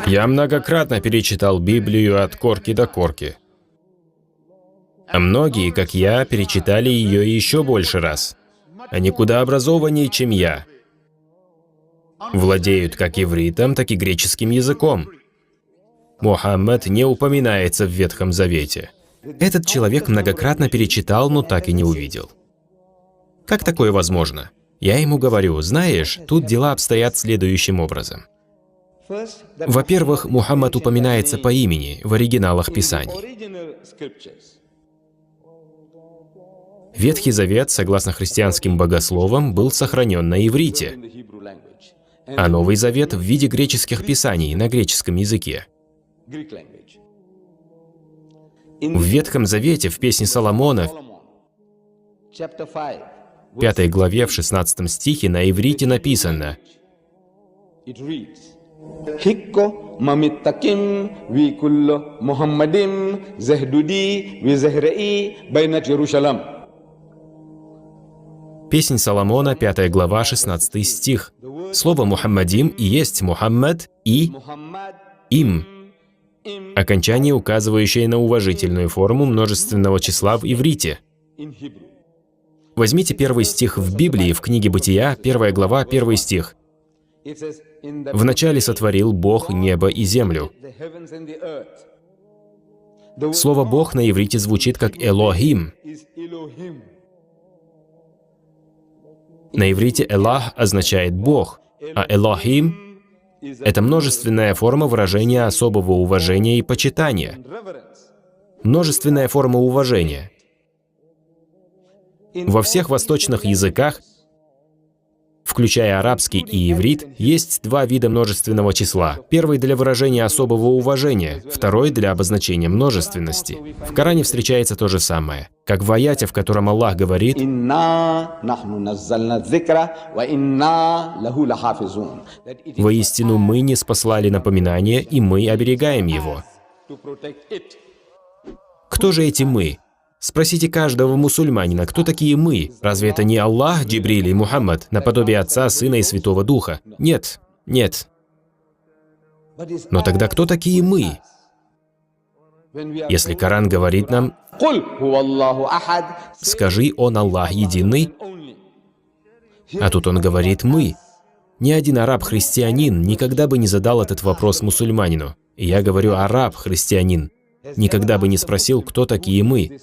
Я многократно перечитал Библию от корки до корки. А многие, как я, перечитали ее еще больше раз. Они куда образованнее, чем я. Владеют как ивритом, так и греческим языком. Мухаммад не упоминается в Ветхом Завете. Этот человек многократно перечитал, но так и не увидел. Как такое возможно? Я ему говорю: знаешь, тут дела обстоят следующим образом. Во-первых, Мухаммад упоминается по имени в оригиналах Писаний. Ветхий Завет, согласно христианским богословам, был сохранен на иврите, а Новый Завет в виде греческих писаний на греческом языке. В Ветхом Завете, в Песне Соломона, в 5 главе, в 16 стихе, на иврите написано: Хикко мамиттаким викулло Мухаммадим зехдуди визехреи байнат Иерушалам. Песнь Соломона, 5 глава, 16 стих. Слово «Мухаммадим» и есть «Мухаммад» и «им». Окончание, указывающее на уважительную форму множественного числа в иврите. Возьмите первый стих в Библии, в книге Бытия, 1 глава, 1 стих. «Вначале сотворил Бог небо и землю». Слово «Бог» на иврите звучит как «Элохим». На иврите «Элах» означает «Бог», а «Элохим» — это множественная форма выражения особого уважения и почитания. Множественная форма уважения. Во всех восточных языках, включая арабский и иврит, есть два вида множественного числа. Первый для выражения особого уважения, второй для обозначения множественности. В Коране встречается то же самое, как в аяте, в котором Аллах говорит: «Воистину мы ниспослали напоминание, и мы оберегаем его». Кто же эти «мы»? Спросите каждого мусульманина, кто такие мы? Разве это не Аллах, Джибриль и Мухаммад, наподобие Отца, Сына и Святого Духа? Нет, нет. Но тогда кто такие мы? Если Коран говорит нам: «Скажи, Он Аллах единый», а тут Он говорит «мы». Ни один араб-христианин никогда бы не задал этот вопрос мусульманину. И я говорю араб-христианин. Никогда бы не спросил, кто такие мы,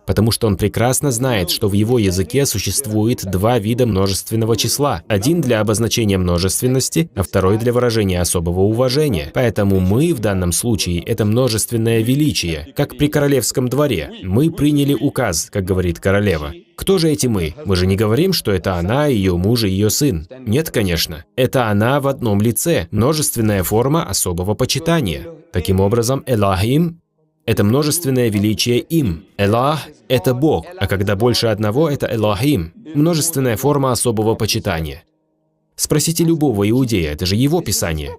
потому что он прекрасно знает, что в его языке существует два вида множественного числа. Один для обозначения множественности, а второй для выражения особого уважения. Поэтому мы в данном случае — это множественное величие, как при королевском дворе. Мы приняли указ, как говорит королева. Кто же эти мы? Мы же не говорим, что это она, ее муж и ее сын. Нет, конечно. Это она в одном лице, множественная форма особого почитания. Таким образом, Элохим — это множественное величие им. Элах — это Бог, а когда больше одного — это Элохим, множественная форма особого почитания. Спросите любого иудея, это же его писание.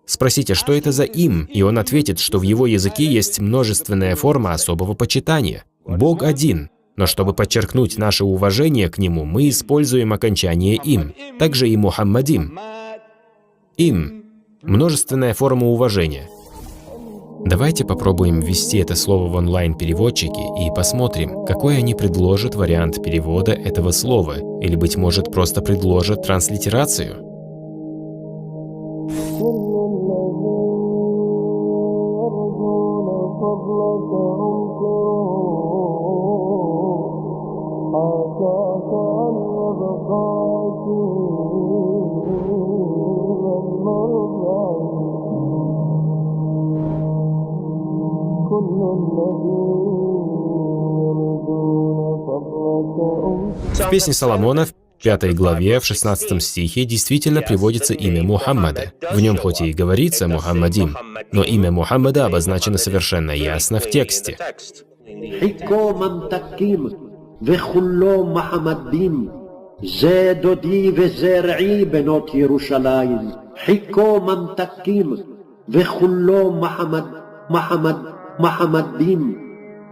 Спросите, что это за им, и он ответит, что в его языке есть множественная форма особого почитания. Бог один. Но чтобы подчеркнуть наше уважение к Нему, мы используем окончание «им». Также и Мухаммадим. Им — множественная форма уважения. Давайте попробуем ввести это слово в онлайн-переводчики и посмотрим, какой они предложат вариант перевода этого слова, или, быть может, просто предложат транслитерацию. В Песне Соломона, в 5 главе, в 16 стихе, действительно приводится имя Мухаммада. В нем хоть и говорится «Мухаммадим», но имя Мухаммада обозначено совершенно ясно в тексте.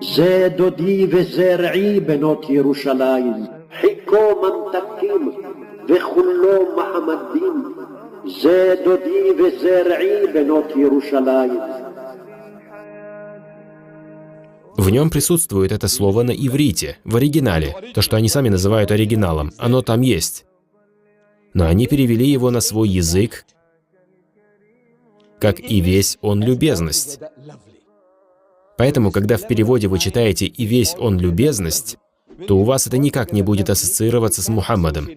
זה דודי וזרעי בנות ירושלים, חיכו ממתקים וכולו מחמדים, זה דודי וזרעי בנות ירושלים. В нем присутствует это слово на иврите, в оригинале. То, что они сами называют оригиналом, оно там есть. Но они перевели его на свой язык, как «и весь он любезность». Поэтому, когда в переводе вы читаете «и весь он любезность», то у вас это никак не будет ассоциироваться с Мухаммадом.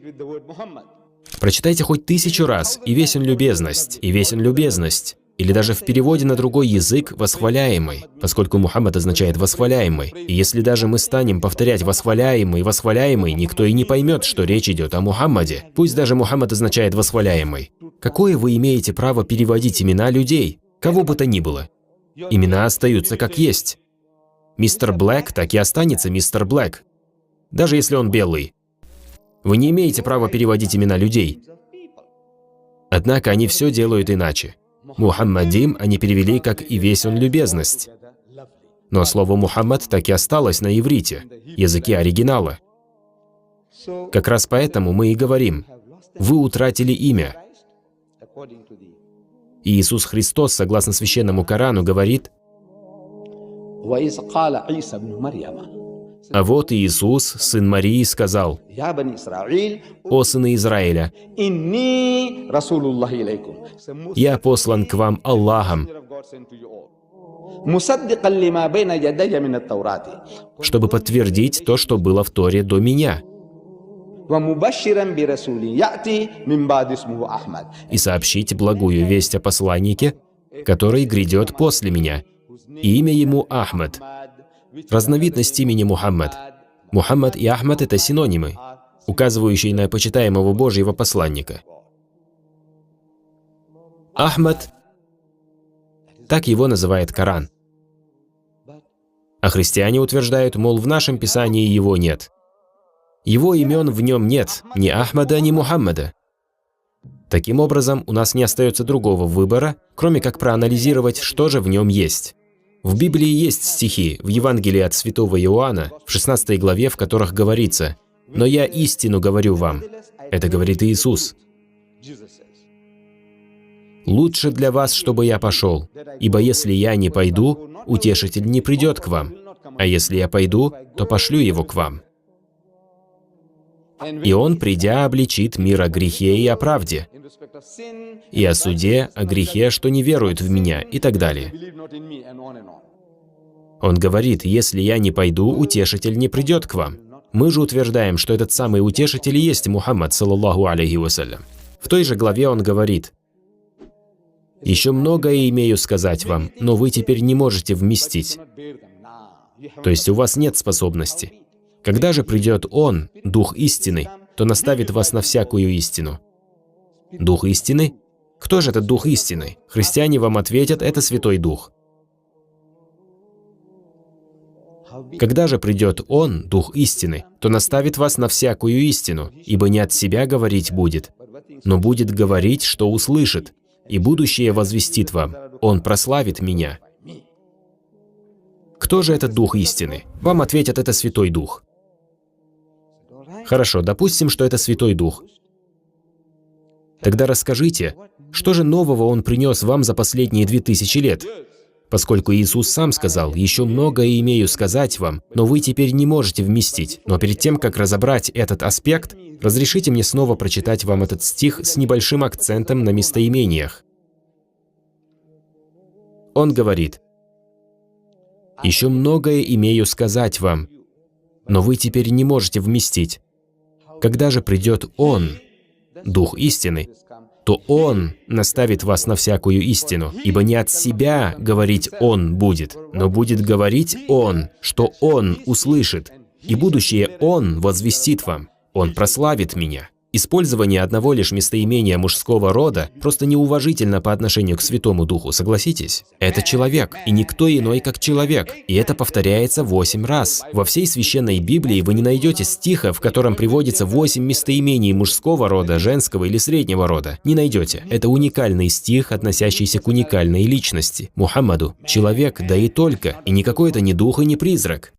Прочитайте хоть 1000 раз «и весь он любезность», «и весь он любезность». Или даже в переводе на другой язык «восхваляемый», поскольку Мухаммад означает «восхваляемый». И если даже мы станем повторять «восхваляемый», «восхваляемый», никто и не поймет, что речь идет о Мухаммаде. Пусть даже Мухаммад означает «восхваляемый». Какое вы имеете право переводить имена людей, кого бы то ни было? Имена остаются как есть. Мистер Блэк так и останется мистер Блэк, даже если он белый. Вы не имеете права переводить имена людей. Однако они все делают иначе. Мухаммадим они перевели как «и весь он любезность». Но слово «Мухаммад» так и осталось на иврите, языке оригинала. Как раз поэтому мы и говорим: вы утратили имя. И Иисус Христос, согласно Священному Корану, говорит: «А вот Иисус, сын Марии, сказал: «О сыны Израиля, я послан к вам Аллахом, чтобы подтвердить то, что было в Торе до меня, и сообщить благую весть о посланнике, который грядет после меня, и имя ему Ахмад». Разновидность имени Мухаммад. Мухаммад и Ахмад — это синонимы, указывающие на почитаемого Божьего посланника. Ахмад — так его называет Коран. А христиане утверждают, мол, в нашем Писании его нет. Его имен в нем нет, ни Ахмада, ни Мухаммада. Таким образом, у нас не остается другого выбора, кроме как проанализировать, что же в нем есть. В Библии есть стихи, в Евангелии от святого Иоанна, в 16 главе, в которых говорится: «Но я истину говорю вам». Это говорит Иисус. «Лучше для вас, чтобы я пошел, ибо если я не пойду, утешитель не придет к вам, а если я пойду, то пошлю его к вам. И он, придя, обличит мир о грехе и о правде, и о суде, о грехе, что не веруют в меня», и так далее. Он говорит: «Если я не пойду, утешитель не придет к вам». Мы же утверждаем, что этот самый утешитель и есть Мухаммад, саллаллаху алейхи вассалям. В той же главе он говорит: «Еще многое имею сказать вам, но вы теперь не можете вместить». То есть у вас нет способности. Когда же придет Он, Дух истины, то наставит вас на всякую истину. Дух истины? Кто же этот Дух истины? Христиане вам ответят: это Святой Дух. Когда же придет Он, Дух истины, то наставит вас на всякую истину, ибо не от себя говорить будет, но будет говорить, что услышит, и будущее возвестит вам. Он прославит Меня. Кто же этот Дух истины? Вам ответят: это Святой Дух. Хорошо, допустим, что это Святой Дух. Тогда расскажите, что же нового Он принес вам за последние 2000 лет? Поскольку Иисус сам сказал: «Еще многое имею сказать вам, но вы теперь не можете вместить». Но перед тем, как разобрать этот аспект, разрешите мне снова прочитать вам этот стих с небольшим акцентом на местоимениях. Он говорит: «Еще многое имею сказать вам, но вы теперь не можете вместить. Когда же придет Он, Дух истины, то Он наставит вас на всякую истину, ибо не от себя говорить Он будет, но будет говорить Он, что Он услышит, и будущее Он возвестит вам. Он прославит Меня». Использование одного лишь местоимения мужского рода просто неуважительно по отношению к Святому Духу, согласитесь? Это человек, и никто иной, как человек. И это повторяется 8 раз. Во всей Священной Библии вы не найдете стиха, в котором приводится 8 местоимений мужского рода, женского или среднего рода. Не найдете. Это уникальный стих, относящийся к уникальной личности, Мухаммаду. Человек, да и только. И никакой это не дух и не призрак.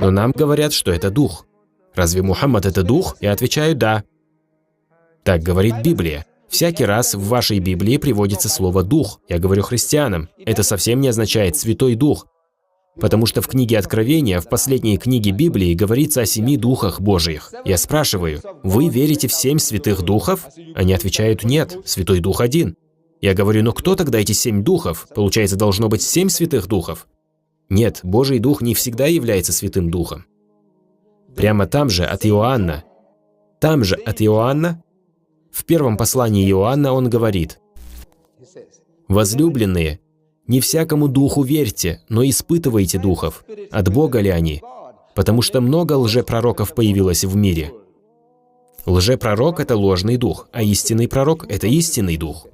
Но нам говорят, что это дух. Разве Мухаммад — это дух? Я отвечаю «да». Так говорит Библия. Всякий раз в вашей Библии приводится слово «дух». Я говорю христианам. Это совсем не означает «святой дух». Потому что в книге Откровения, в последней книге Библии, говорится о 7 духах Божиих. Я спрашиваю, вы верите в 7 святых духов? Они отвечают, нет, Святой Дух один. Я говорю, но кто тогда эти 7 духов? Получается, должно быть 7 святых духов? Нет, Божий Дух не всегда является Святым Духом. Прямо там же от Иоанна, в первом послании Иоанна он говорит, «Возлюбленные, не всякому духу верьте, но испытывайте духов, от Бога ли они, потому что много лжепророков появилось в мире». Лжепророк — это ложный дух, а истинный пророк — это истинный дух.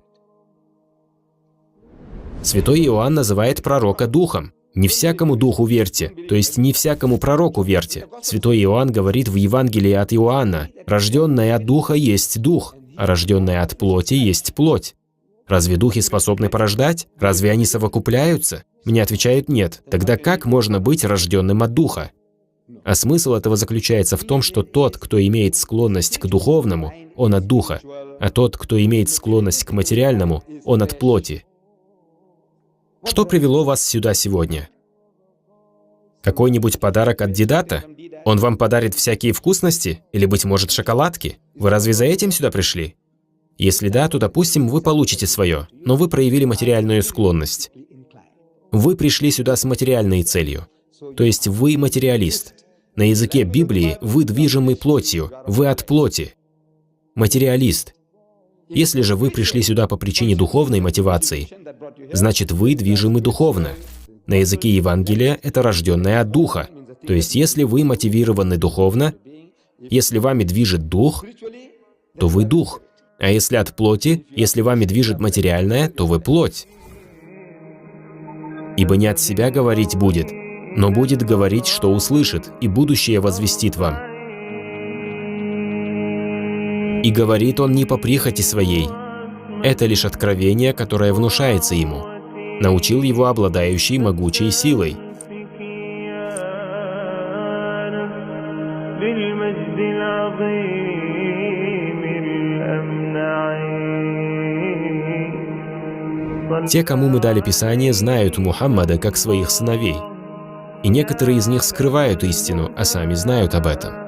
Святой Иоанн называет пророка духом. Не всякому духу верьте, то есть не всякому пророку верьте. Святой Иоанн говорит в Евангелии от Иоанна, «Рожденное от духа есть дух, а рожденное от плоти есть плоть». Разве духи способны порождать? Разве они совокупляются? Мне отвечают «нет». Тогда как можно быть рожденным от духа? А смысл этого заключается в том, что тот, кто имеет склонность к духовному, он от духа, а тот, кто имеет склонность к материальному, он от плоти. Что привело вас сюда сегодня? Какой-нибудь подарок от Дидата? Он вам подарит всякие вкусности? Или, быть может, шоколадки? Вы разве за этим сюда пришли? Если да, то, допустим, вы получите свое, но вы проявили материальную склонность. Вы пришли сюда с материальной целью. То есть вы материалист. На языке Библии вы движимы плотью, вы от плоти. Материалист. Если же вы пришли сюда по причине духовной мотивации, значит вы движимы духовно. На языке Евангелия это рожденное от духа. То есть если вы мотивированы духовно, если вами движет дух, то вы дух. А если от плоти, если вами движет материальное, то вы плоть. Ибо не от себя говорить будет, но будет говорить, что услышит, и будущее возвестит вам. И говорит он не по прихоти своей. Это лишь откровение, которое внушается ему. Научил его обладающий могучей силой. Те, кому мы дали Писание, знают Мухаммада как своих сыновей. И некоторые из них скрывают истину, а сами знают об этом.